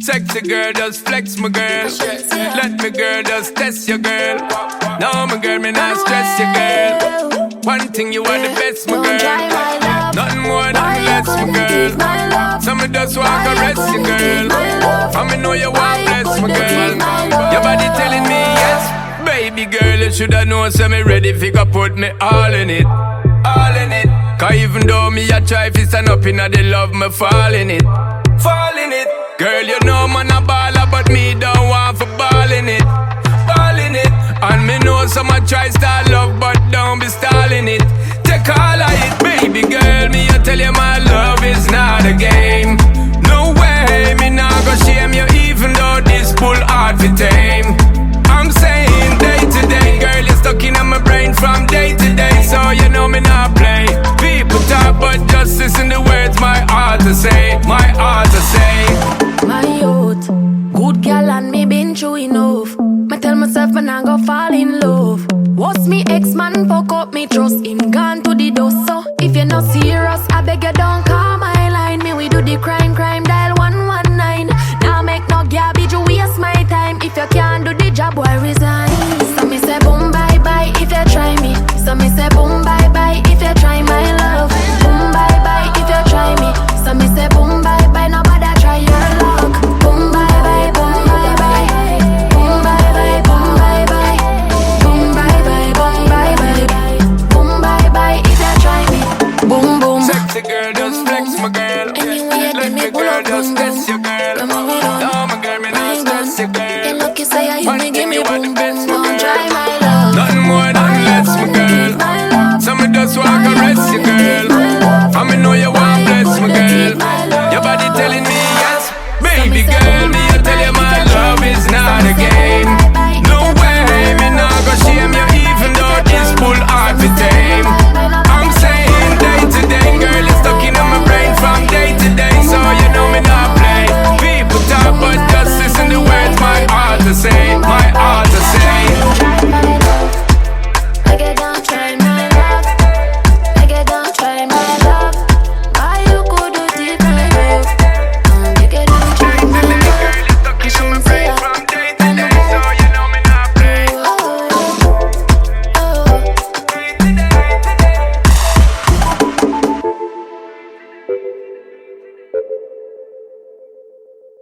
Sexy girl, just flex my girl. Let me girl, just test your girl. No, my girl, me not stress your girl. One thing, you are the best, my girl. Nothing more, nothing less, my girl. So me just want to rest your girl. And me know you want bless, my girl. Your body telling me yes. Baby girl, you shoulda known, so me ready if you can put me all in it. All in it. Cause even though me a try fi stand up inna the love, me fall in it. Fall in it. Girl, you know man a baller, but me don't want for ball in it. Ball in it. And me know some a try start love, but don't be stalling it. Take all of it, baby girl. Me I tell you my love is not a game. No way, me not go shame you, even though this bull hard to tame. I'm saying day to day, girl, you're stuck in my brain from day to day. So you know me not play. People talk, but just listen the words my heart to say. My heart to say. My youth, good girl and me been through enough. Me tell myself me not go fall in love. What's me ex-man fuck up me trust him gone to the dust. So if you're not serious, I beg you don't call my line. Me we do the crime dial 119. Now make no garbage you waste my time. If you can't do the job, why resign? So me say boom bye bye if you try me. So me say boom bye bye if you try my love. Boom bye bye if you try me. So me say boom bye bye nobody try your luck. Boom bye bye, boom bye bye. Boom bye bye, boom bye bye. Boom bye bye, boom bye bye. Boom bye bye if you try me. Boom boom. Sexy girl, just flex my girl. Let me girl, just test your girl. No, my girl, me not stress your girl. One thing you want the best, my girl. Nothing more, nothing less, my girl. So me just want to rest your girl. And me know you want bless, my girl. Your body telling me yes. Baby girl, me